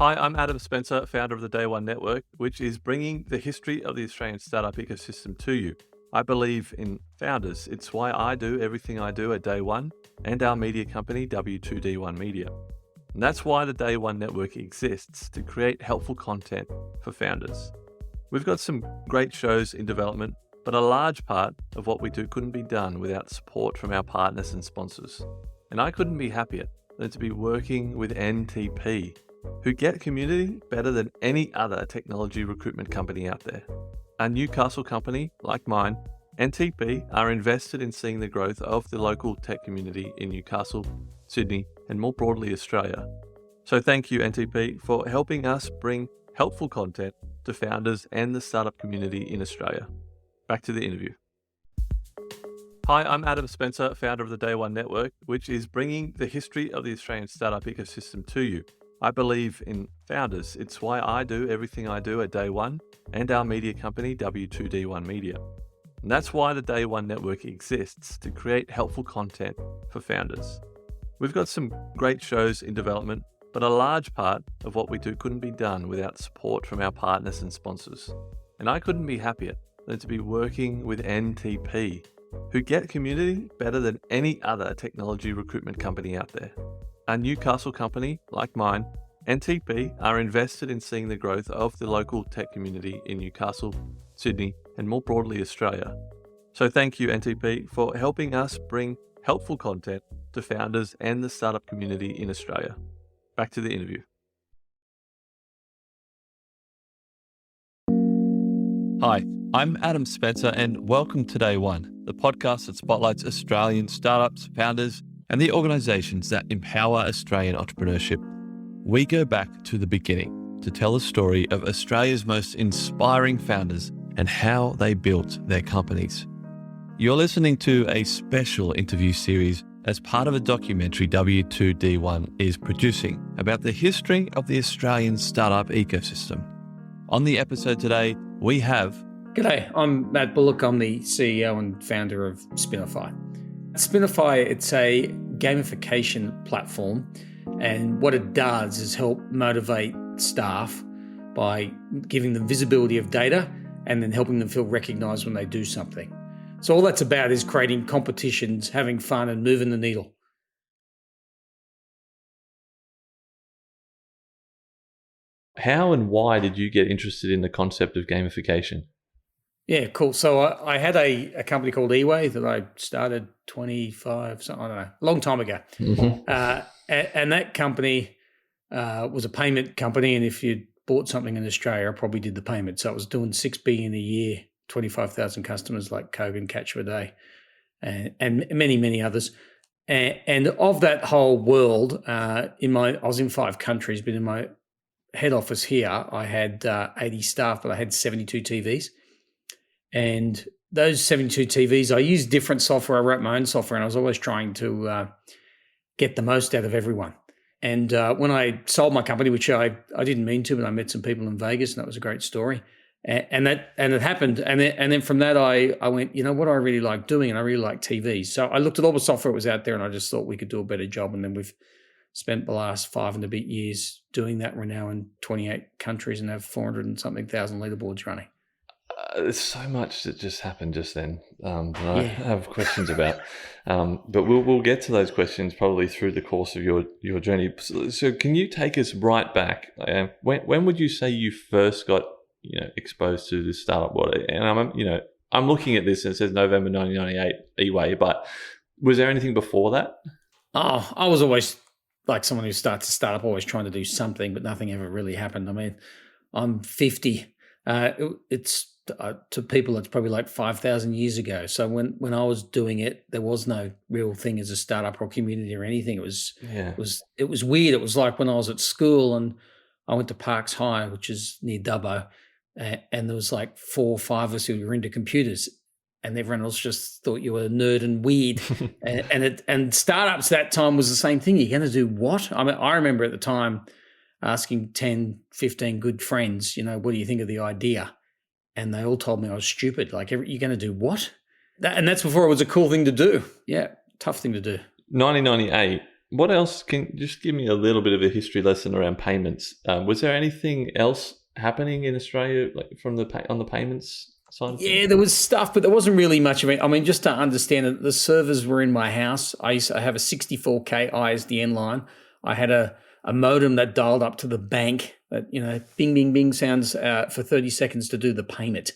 Hi, I'm Adam Spencer, founder of the Day One Network, which is bringing the history of the Australian startup ecosystem to you. I believe in founders. It's why I do everything I do at Day One and our media company, W2D1 Media. And that's why the Day One Network exists, to create helpful content for founders. We've got some great shows in development, but a large part of what we do couldn't be done without support from our partners and sponsors. And I couldn't be happier than to be working with NTP, who get community better than any other technology recruitment company out there. A Newcastle company like mine, NTP are invested in seeing the growth of the local tech community in Newcastle, Sydney, and more broadly Australia. So thank you, NTP, for helping us bring helpful content to founders and the startup community in Australia. Back to the interview. Hi, I'm Adam Spencer, founder of the Day One Network, which is bringing the history of the Australian startup ecosystem to you. I believe in founders. It's why I do everything I do at Day One and our media company, W2D1 Media. And that's why the Day One Network exists, to create helpful content for founders. We've got some great shows in development, but a large part of what we do couldn't be done without support from our partners and sponsors. And I couldn't be happier than to be working with NTP, who get community better than any other technology recruitment company out there. A Newcastle company like mine, NTP are invested in seeing the growth of the local tech community in Newcastle, Sydney, and more broadly Australia. So thank you, NTP, for helping us bring helpful content to founders and the startup community in Australia. Back to the interview. Hi, I'm Adam Spencer, and welcome to Day One, the podcast that spotlights Australian startups, founders, and the organisations that empower Australian entrepreneurship. We go back to the beginning to tell the story of Australia's most inspiring founders and how they built their companies. You're listening to a special interview series as part of a documentary W2D1 is producing about the history of the Australian startup ecosystem. On the episode today, we have... G'day, I'm Matt Bullock. I'm the CEO and founder of Spinify. Spinify, it's a gamification platform, and what it does is help motivate staff by giving them visibility of data and then helping them feel recognised when they do something. So all that's about is creating competitions, having fun and moving the needle. How and why did you get interested in the concept of gamification? Yeah, cool. So I had a company called eWAY that I started 25, I don't know, a long time ago. Mm-hmm. And that company was a payment company. And if you bought something in Australia, I probably did the payment. So I was doing $6 billion a year, 25,000 customers like Coke and Catch a Day, and many, many others. And of that whole world, I was in 5 countries, but in my head office here, I had 80 staff, but I had 72 TVs. And those 72 TVs, I used different software. I wrote my own software, and I was always trying to get the most out of everyone. And when I sold my company, which I didn't mean to, but I met some people in Vegas, and that was a great story. And it happened. And then from that, I went, you know what I really like doing, and I really like TVs. So I looked at all the software that was out there, and I just thought we could do a better job. And then we've spent the last 5 and a bit years doing that. We're now in 28 countries and have 400 and something thousand leaderboards running. There's so much that just happened just then that I have questions about, but we'll get to those questions probably through the course of your journey. So can you take us right back? When would you say you first got exposed to this startup world? And I'm looking at this and it says November 1998 eWAY, but was there anything before that? Oh, I was always like someone who starts a startup, always trying to do something, but nothing ever really happened. I mean, I'm 50. It's to people, it's probably like 5,000 years ago. So when I was doing it, there was no real thing as a startup or community or anything. It was weird. It was like when I was at school and I went to Parks High, which is near Dubbo, and there was like 4 or 5 of us who were into computers, and everyone else just thought you were a nerd and weird. and startups that time was the same thing. You're going to do what? I mean, I remember at the time asking 10, 15 good friends, what do you think of the idea? And they all told me I was stupid. Like, you're going to do what? And that's before it was a cool thing to do. Yeah, tough thing to do. 1998, What else? Can just give me a little bit of a history lesson around payments. Was there anything else happening in Australia, like from on the payments side of things? Yeah, there was stuff, but there wasn't really much of it. I mean, just to understand it, the servers were in my house. I have a 64K ISDN line. I had a modem that dialed up to the bank that, bing, bing, bing sounds for 30 seconds to do the payment.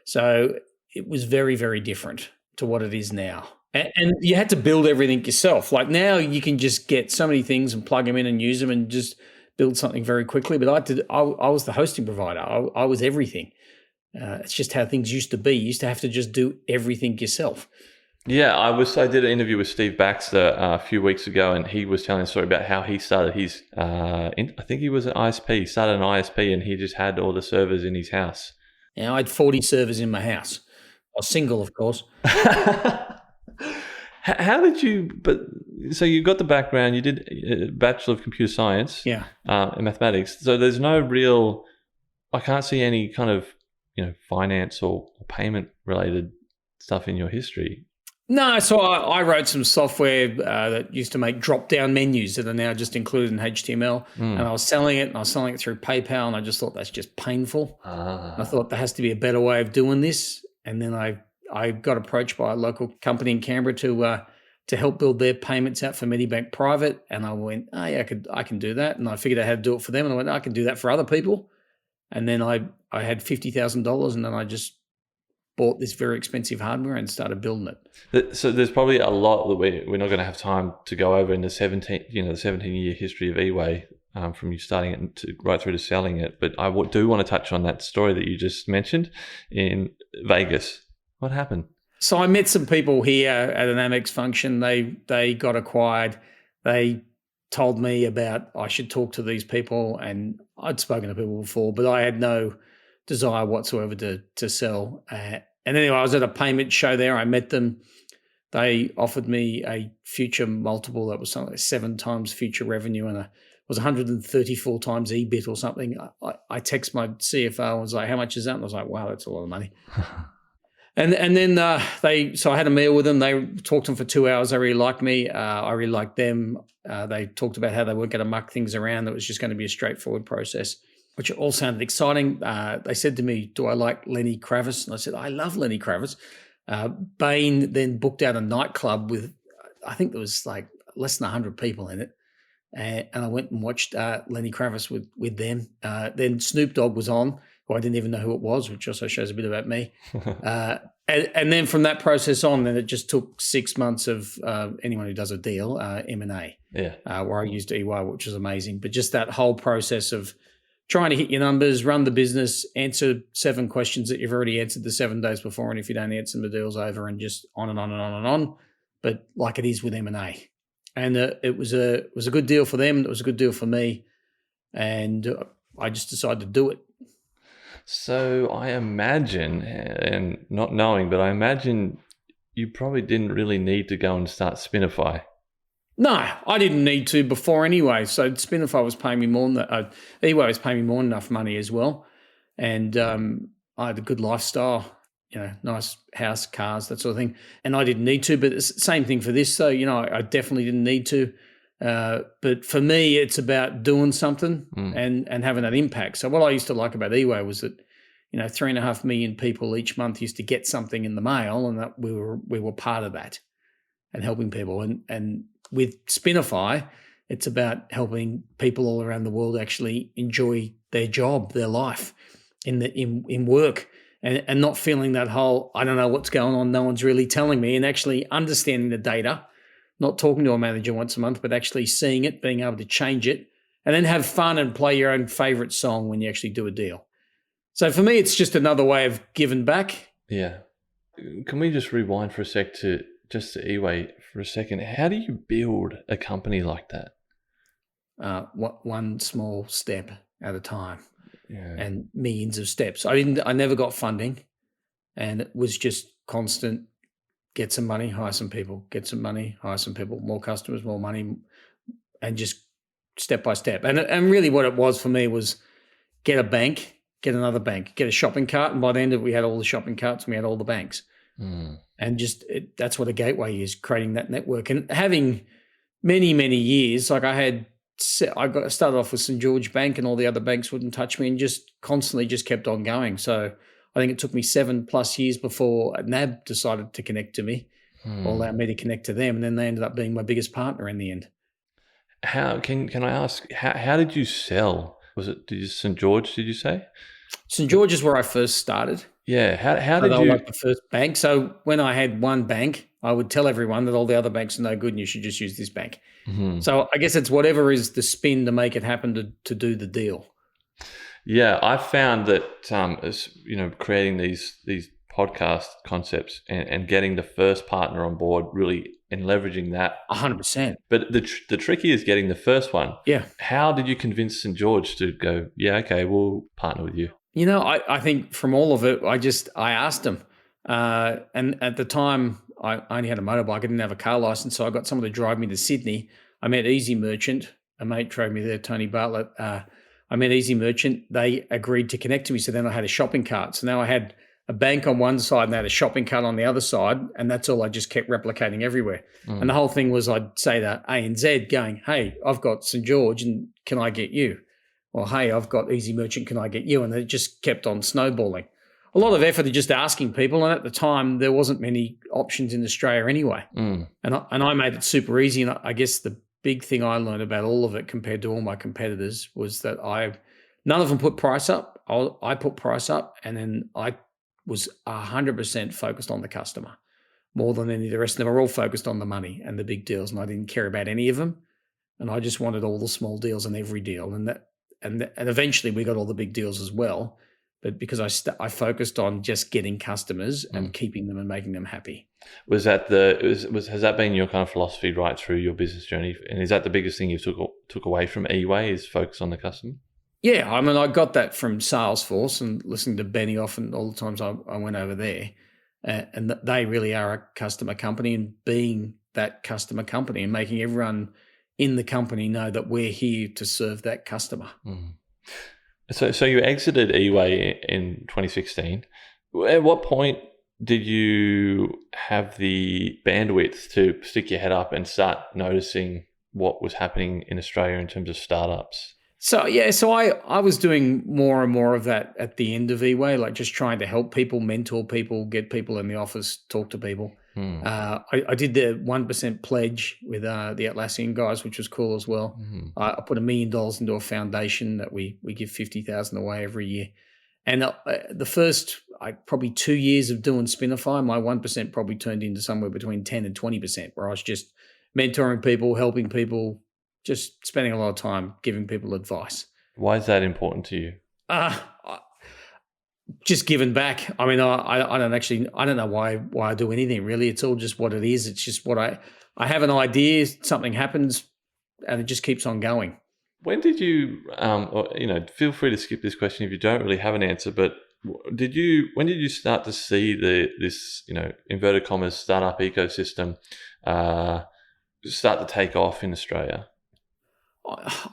So it was very, very different to what it is now. And you had to build everything yourself. Like now you can just get so many things and plug them in and use them and just build something very quickly. But I was the hosting provider. I was everything. It's just how things used to be. You used to have to just do everything yourself. Yeah, I did an interview with Steve Baxter a few weeks ago, and he was telling a story about how he started his. I think he was an ISP. He started an ISP, and he just had all the servers in his house. I had 40 servers in my house. I was single, of course. How did you? So you got the background. You did a Bachelor of Computer Science. Yeah. In mathematics. So there's no real. I can't see any kind of finance or payment related stuff in your history. No, so I wrote some software that used to make drop-down menus that are now just included in HTML, and I was selling it, through PayPal, and I just thought that's just painful. I thought there has to be a better way of doing this, and then I got approached by a local company in Canberra to help build their payments out for Medibank Private, and I went, oh yeah, I can do that, and I figured out how to do it for them, and I went, I can do that for other people, and then I had $50,000, and then I just bought this very expensive hardware and started building it. So there's probably a lot that we're not going to have time to go over in the 17-year history of eWAY, from you starting it right through to selling it. But I do want to touch on that story that you just mentioned in Vegas. What happened? So I met some people here at an Amex function. They got acquired. They told me about I should talk to these people, and I'd spoken to people before, but I had no desire whatsoever to sell. And anyway, I was at a payment show there. I met them. They offered me a future multiple that was something like 7 times future revenue, and it was 134 times EBIT or something. I text my CFO and was like, how much is that? And I was like, wow, that's a lot of money. And then so I had a meal with them. They talked to them for 2 hours. They really liked me. I really liked them. They talked about how they weren't going to muck things around. It was just going to be a straightforward process, which all sounded exciting. They said to me, do I like Lenny Kravitz? And I said, I love Lenny Kravitz. Bain then booked out a nightclub with, I think there was like less than 100 people in it. And I went and watched Lenny Kravitz with them. Then Snoop Dogg was on, who I didn't even know who it was, which also shows a bit about me. And then from that process on, then it just took 6 months of anyone who does a deal, M&A, where I used eWAY, which was amazing. But just that whole process of trying to hit your numbers, run the business, answer 7 questions that you've already answered the 7 days before, and if you don't answer them, the deal's over, and just on and on and on and on. But like it is with M&A. And it was a good deal for them. It was a good deal for me. And I just decided to do it. So I imagine, and not knowing, but I imagine you probably didn't really need to go and start Spinify. No, I didn't need to before anyway. So Spinify was paying me more than that. eWAY was paying me more than enough money as well. And I had a good lifestyle, nice house, cars, that sort of thing. And I didn't need to, but it's the same thing for this. So, I definitely didn't need to. But for me, it's about doing something and having that impact. So what I used to like about eWAY was that, 3.5 million people each month used to get something in the mail, and that we were part of that and helping people. And with Spinify, it's about helping people all around the world actually enjoy their job, their life in work, and not feeling that whole, I don't know what's going on, no one's really telling me, and actually understanding the data, not talking to a manager once a month, but actually seeing it, being able to change it, and then have fun and play your own favorite song when you actually do a deal. So for me, it's just another way of giving back. Yeah. Can we just rewind for a sec to eWAY for a second? How do you build a company like that? One small step at a time, and millions of steps. I never got funding, and it was just constant. Get some money, hire some people. Get some money, hire some people. More customers, more money, and just step by step. And really, what it was for me was get a bank, get another bank, get a shopping cart, and by the end of it, we had all the shopping carts and we had all the banks. And just that's what a gateway is, creating that network and having many, many years. Like I started off with St. George Bank, and all the other banks wouldn't touch me, and just constantly just kept on going. So I think it took me 7+ years before NAB decided to connect to me, or allow me to connect to them, and then they ended up being my biggest partner in the end. How can I ask? How did you sell? Was it St. George? Did you say? St. George is where I first started. Yeah. How So did they were you? like the first bank. So when I had one bank, I would tell everyone that all the other banks are no good and you should just use this bank. Mhm. So I guess it's whatever is the spin to make it happen to do the deal. Yeah, I found that as creating these podcast concepts and getting the first partner on board really and leveraging that 100%. But the tricky is getting the first one. Yeah. How did you convince St. George to go, yeah, okay, we'll partner with you? I think from all of it, I asked them. And at the time, I only had a motorbike. I didn't have a car license. So I got someone to drive me to Sydney. I met Easy Merchant. A mate drove me there, Tony Bartlett. I met Easy Merchant. They agreed to connect to me. So then I had a shopping cart. So now I had a bank on one side and I had a shopping cart on the other side. And that's all I just kept replicating everywhere. And the whole thing was I'd say to ANZ going, hey, I've got St. George and can I get you? Or, hey, I've got Easy Merchant, can I get you? And it just kept on snowballing. A lot of effort of just asking people. And at the time, there wasn't many options in Australia anyway. And I made it super easy. And I guess the big thing I learned about all of it compared to all my competitors was that none of them put price up. I put price up, and then I was 100% focused on the customer more than any of the rest of them. Are all focused on the money and the big deals, and I didn't care about any of them. And I just wanted all the small deals and every deal. And eventually we got all the big deals as well. But because I focused on just getting customers and keeping them and making them happy. Has that been your kind of philosophy right through your business journey? And is that the biggest thing you took away from eWAY is focus on the customer? Yeah, I mean, I got that from Salesforce and listening to Benioff and all the times I went over there. And they really are a customer company, and being that customer company and making everyone in the company know that we're here to serve that customer. So you exited eWAY in 2016. At what point did you have the bandwidth to stick your head up and start noticing what was happening in Australia in terms of startups? So I was doing more and more of that at the end of eWAY, like just trying to help people, mentor people, get people in the office, talk to people. I did the 1% pledge with the Atlassian guys, which was cool as well. I put $1 million into a foundation that we give 50,000 away every year. And the first probably 2 years of doing Spinify, my 1% probably turned into somewhere between 10 and 20%, where I was just mentoring people, helping people, just spending a lot of time giving people advice. Why is that important to you? Just giving back. I mean, I don't know why I do anything really. It's all just what it is. It's just what I have an idea, something happens, and it just keeps on going. When did you, feel free to skip this question if you don't really have an answer, but when did you start to see this inverted commas startup ecosystem start to take off in Australia?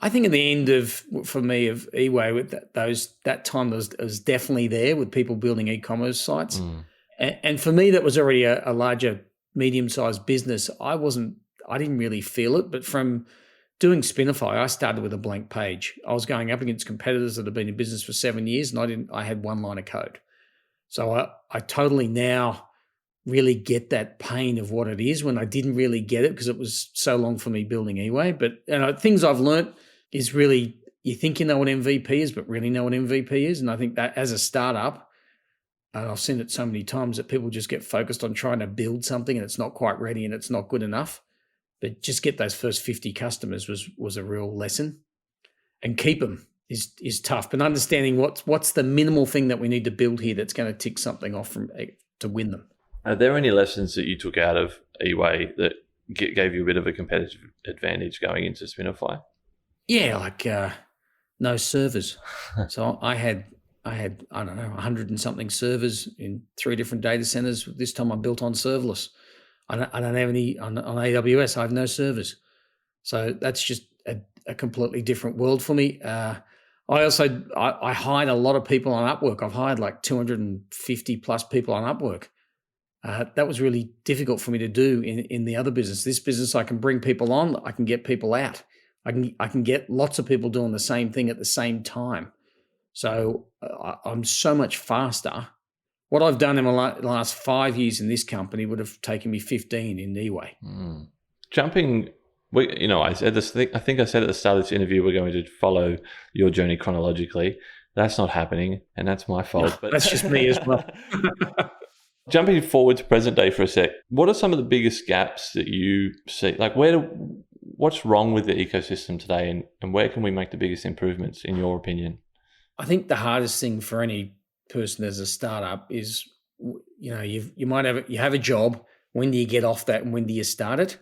I think at the end for me of eWAY, with that time was definitely there with people building e-commerce sites, and for me that was already a larger, medium-sized business. I didn't really feel it, but from doing Spinify, I started with a blank page. I was going up against competitors that had been in business for 7 years, and I had one line of code. So I totally now really get that pain of what it is when I didn't really get it because it was so long for me building eWAY. But things I've learned is really, you think you know what MVP is, but really know what MVP is. And I think that as a startup, and I've seen it so many times that people just get focused on trying to build something and it's not quite ready and it's not good enough. But just get those first 50 customers was a real lesson, and keep them is tough. But understanding what's the minimal thing that we need to build here that's going to tick something off to win them. Are there any lessons that you took out of eWAY that gave you a bit of a competitive advantage going into Spinify? Yeah, like no servers. So I had I don't know 100 and something servers in 3 different data centers. This time I built on serverless. I don't have any on AWS. I have no servers. So that's just a completely different world for me. I hired a lot of people on Upwork. I've hired like 250 plus people on Upwork. That was really difficult for me to do in the other business. This business, I can bring people on, I can get people out. I can get lots of people doing the same thing at the same time. So I'm so much faster. What I've done in the last 5 years in this company would have taken me 15 in eWAY. Jumping, I said this. I think I said at the start of this interview we're going to follow your journey chronologically. That's not happening, and that's my fault. But that's just me as well. Jumping forward to present day for a sec, what are some of the biggest gaps that you see? Like, what's wrong with the ecosystem today, and where can we make the biggest improvements, in your opinion? I think the hardest thing for any person as a startup is, you might have a job. When do you get off that, and when do you start it?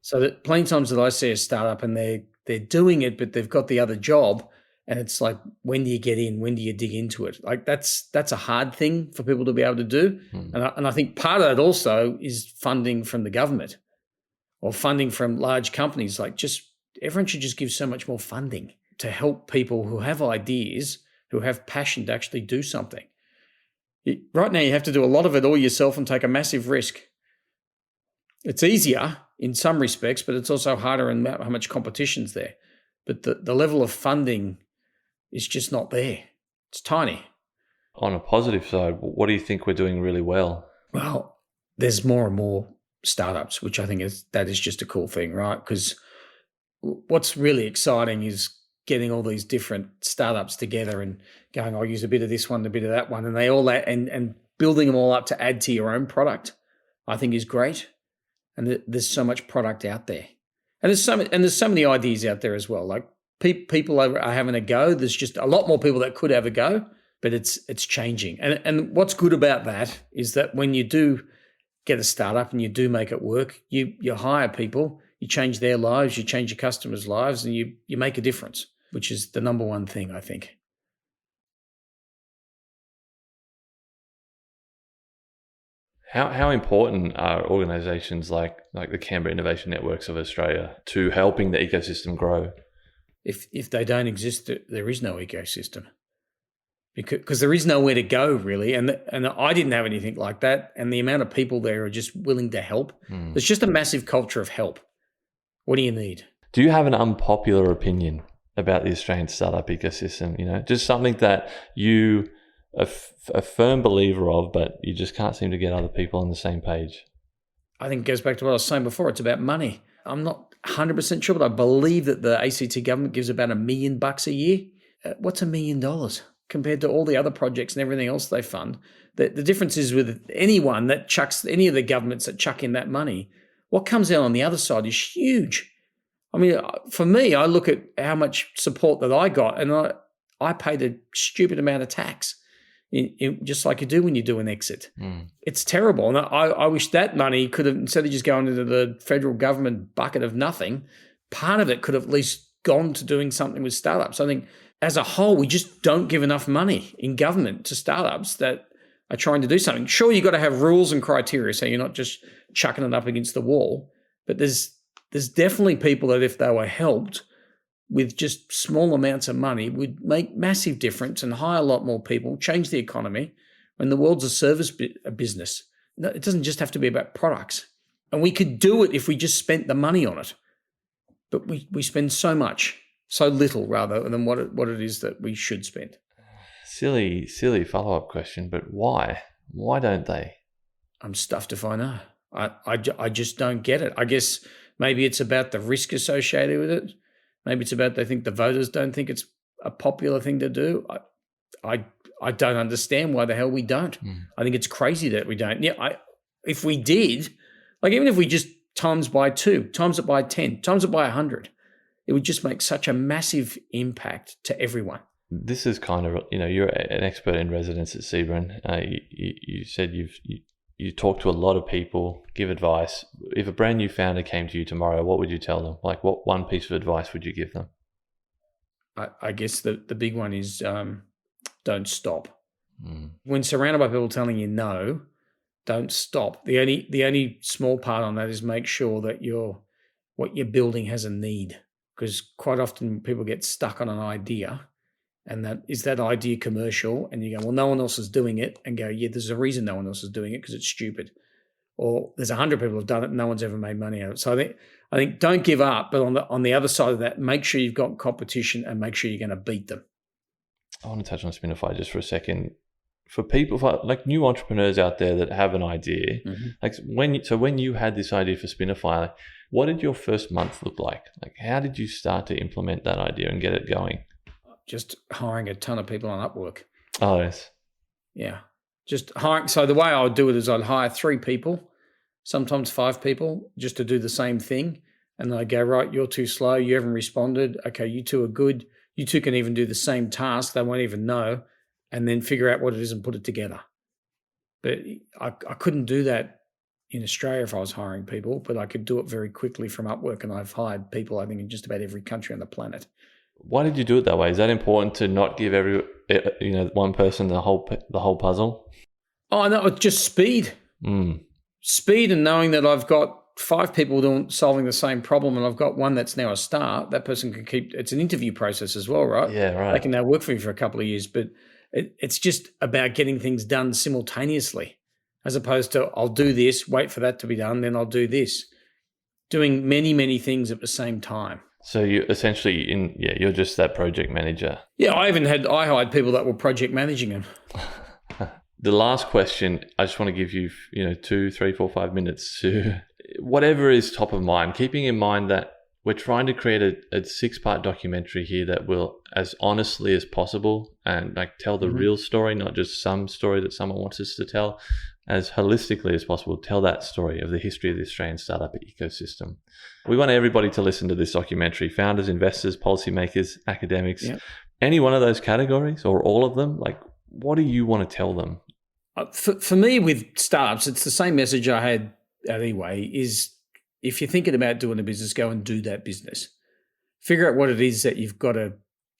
So that plenty of times that I see a startup and they're doing it, but they've got the other job, and it's like, when do you get in? When do you dig into it? Like that's a hard thing for people to be able to do. And I think part of that also is funding from the government or funding from large companies. Like everyone should just give so much more funding to help people who have ideas, who have passion to actually do something. Right now, you have to do a lot of it all yourself and take a massive risk. It's easier in some respects, but it's also harder in how much competition's there. But the level of funding is just not there. It's tiny. On a positive side, what do you think we're doing really well? Well, there's more and more startups, which I think is just a cool thing, right? Because what's really exciting is getting all these different startups together and going, I'll use a bit of this one, a bit of that one, and they all and building them all up to add to your own product, I think is great. And there's so much product out there, and there's so many ideas out there as well. Like people are having a go. There's just a lot more people that could have a go, but it's changing. And what's good about that is that when you do get a startup and you do make it work, you hire people, you change their lives, you change your customers' lives, and you make a difference, which is the number one thing, I think. How important are organisations like the Canberra Innovation Networks of Australia to helping the ecosystem grow? If they don't exist, there is no ecosystem, because there is nowhere to go really, and I didn't have anything like that, and the amount of people there are just willing to help. There's just a massive culture of help. What do you need? Do you have an unpopular opinion about the Australian startup ecosystem? Just something that you are a firm believer of, but you just can't seem to get other people on the same page? I think it goes back to what I was saying before. It's about money. I'm not 100% sure, but I believe that the ACT government gives about $1 million a year. What's $1 million compared to all the other projects and everything else they fund? The difference is with anyone that chucks, any of the governments that chuck in that money, what comes out on the other side is huge. I mean, for me, I look at how much support that I got, and I paid a stupid amount of tax, just like you do when you do an exit. It's terrible. And I wish that money could have, instead of just going into the federal government bucket of nothing, part of it could have at least gone to doing something with startups. I think as a whole, we just don't give enough money in government to startups that are trying to do something. Sure, you've got to have rules and criteria, so you're not just chucking it up against the wall. But there's definitely people that if they were helped with just small amounts of money would make massive difference and hire a lot more people, change the economy. When the world's a service business, it doesn't just have to be about products. And we could do it if we just spent the money on it. But we spend so little rather than what it is that we should spend. Silly follow-up question, but why? Why don't they? I'm stuffed if I know. I just don't get it. I guess maybe it's about the risk associated with it. Maybe it's about they think the voters don't think it's a popular thing to do. I don't understand why the hell we don't. I think it's crazy that we don't. Yeah, if we did, like even if we just times by 2, times it by 10, times it by 100, it would just make such a massive impact to everyone. This is kind of, you're an expert in residence at Sebring. You said you talk to a lot of people, give advice. If a brand new founder came to you tomorrow, what would you tell them? Like what one piece of advice would you give them? I guess the big one is don't stop. When surrounded by people telling you no, don't stop. The only small part on that is make sure that what you're building has a need, because quite often people get stuck on an idea, and that idea commercial, and you go, well, no one else is doing it, and go, yeah, there's a reason no one else is doing it because it's stupid. or there's 100 people who've done it and no one's ever made money out of it. So I think don't give up, but on the other side of that, make sure you've got competition and make sure you're going to beat them. I want to touch on Spinify just for a second. For people, like new entrepreneurs out there that have an idea, like when you had this idea for Spinify, like, what did your first month look like? Like, how did you start to implement that idea and get it going? Just hiring a ton of people on Upwork. Oh, yes. Yeah. Just hiring. So the way I would do it is I'd hire 3 people, sometimes 5 people, just to do the same thing. And I'd go, right, you're too slow. You haven't responded. Okay, you 2 are good. You 2 can even do the same task. They won't even know. And then figure out what it is and put it together. But I couldn't do that in Australia if I was hiring people, but I could do it very quickly from Upwork, and I've hired people, I think, in just about every country on the planet. Why did you do it that way? Is that important to not give one person the whole puzzle? Oh, no, it's just speed. Speed, and knowing that I've got 5 people solving the same problem, and I've got one that's now a star. That person can keep. It's an interview process as well, right? Yeah, right. They can now work for you for a couple of years, but it's just about getting things done simultaneously, as opposed to I'll do this, wait for that to be done, then I'll do this. Doing many, many things at the same time. So you essentially, you're just that project manager. Yeah, I hired people that were project managing them. The last question, I just want to give you, 2, 3, 4, 5 minutes to whatever is top of mind, keeping in mind that we're trying to create a 6-part documentary here that will, as honestly as possible, and like tell the real story, not just some story that someone wants us to tell, as holistically as possible, tell that story of the history of the Australian startup ecosystem. We want everybody to listen to this documentary, founders, investors, policymakers, academics, any one of those categories or all of them. Like, what do you want to tell them? For me, with startups, it's the same message I had at eWAY is, if you're thinking about doing a business, go and do that business. Figure out what it is that you've got to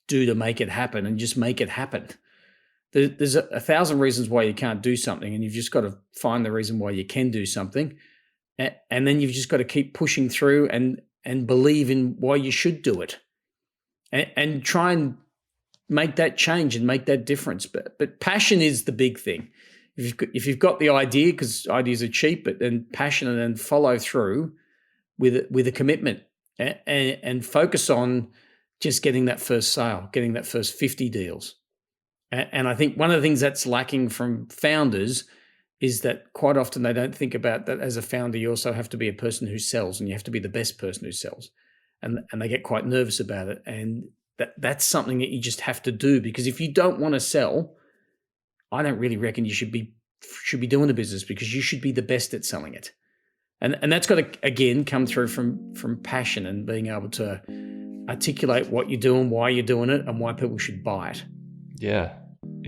do to make it happen, and just make it happen. There's 1,000 reasons why you can't do something, and you've just got to find the reason why you can do something. And then you've just got to keep pushing through and believe in why you should do it. And try and make that change and make that difference. But passion is the big thing. If you've got the idea, because ideas are cheap, but then passion, and then follow through with a commitment, and focus on just getting that first sale, getting that first 50 deals. And I think one of the things that's lacking from founders is that quite often they don't think about that as a founder. You also have to be a person who sells, and you have to be the best person who sells. And they get quite nervous about it. And that's something that you just have to do, because if you don't want to sell, I don't really reckon you should be doing a business, because you should be the best at selling it. And that's got to, again, come through from passion and being able to articulate what you're doing, why you're doing it, and why people should buy it. Yeah.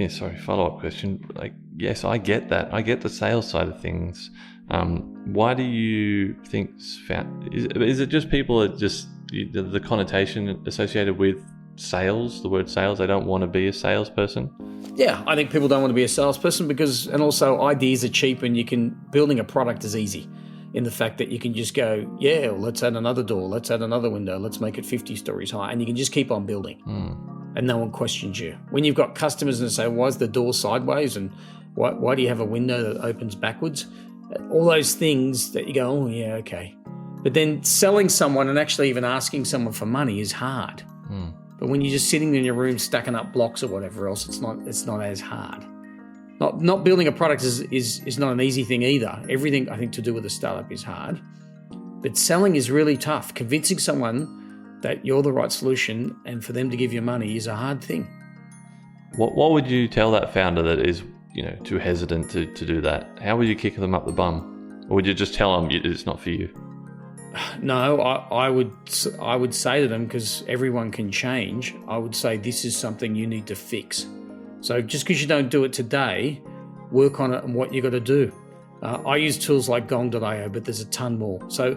Sorry, follow-up question. Like, yes, I get that. I get the sales side of things. Why do you think is it just people that just the connotation associated with sales, the word sales, they don't want to be a salesperson? Yeah, I think people don't want to be a salesperson and also ideas are cheap, and building a product is easy in the fact that you can just go, let's add another door, let's add another window, let's make it 50 stories high, and you can just keep on building. And no one questions you. When you've got customers and say, why is the door sideways, and why do you have a window that opens backwards? All those things that you go, oh yeah, okay. But then selling someone and actually even asking someone for money is hard. But when you're just sitting in your room stacking up blocks or whatever else, it's not as hard. Not building a product is not an easy thing either. Everything I think to do with a startup is hard. But selling is really tough. Convincing someone that you're the right solution and for them to give you money is a hard thing. What would you tell that founder that is, too hesitant to do that? How would you kick them up the bum? Or would you just tell them it's not for you? No, I would say to them, because everyone can change, I would say this is something you need to fix. So just because you don't do it today, work on it and what you got to do. I use tools like gong.io, but there's a ton more. So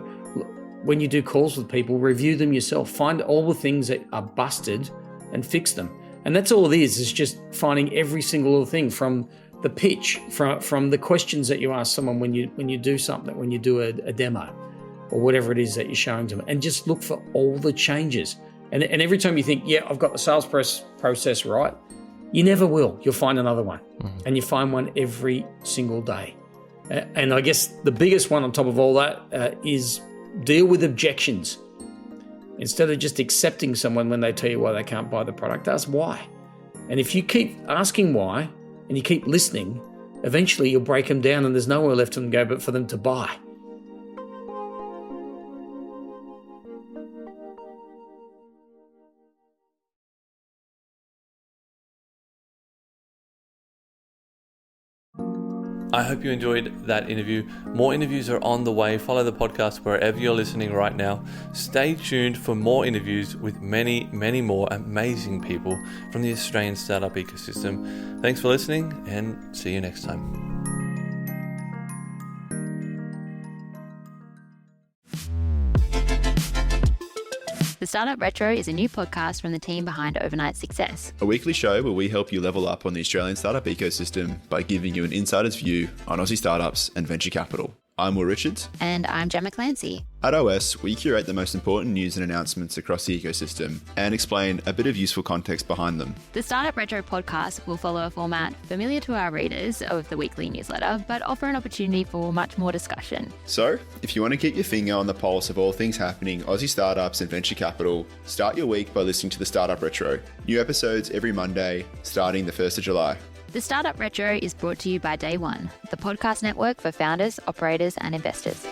when you do calls with people, review them yourself. Find all the things that are busted and fix them. And that's all it is just finding every single little thing, from the pitch, from the questions that you ask someone when you do something, when you do a demo or whatever it is that you're showing to them, and just look for all the changes. And every time you think, I've got the sales process right, you never will. You'll find another one. And you find one every single day. And I guess the biggest one on top of all that is deal with objections. Instead of just accepting someone when they tell you why they can't buy the product, ask why. And if you keep asking why and you keep listening, eventually you'll break them down and there's nowhere left for them to go but for them to buy. I hope you enjoyed that interview. More interviews are on the way. Follow the podcast wherever you're listening right now. Stay tuned for more interviews with many, many more amazing people from the Australian startup ecosystem. Thanks for listening and see you next time. The Startup Retro is a new podcast from the team behind Overnight Success. A weekly show where we help you level up on the Australian startup ecosystem by giving you an insider's view on Aussie startups and venture capital. I'm Will Richards. And I'm Gemma Clancy. At OS, we curate the most important news and announcements across the ecosystem and explain a bit of useful context behind them. The Startup Retro podcast will follow a format familiar to our readers of the weekly newsletter, but offer an opportunity for much more discussion. So, if you want to keep your finger on the pulse of all things happening Aussie startups and venture capital, start your week by listening to the Startup Retro. New episodes every Monday, starting the 1st of July. The Startup Retro is brought to you by Day One, the podcast network for founders, operators, and investors.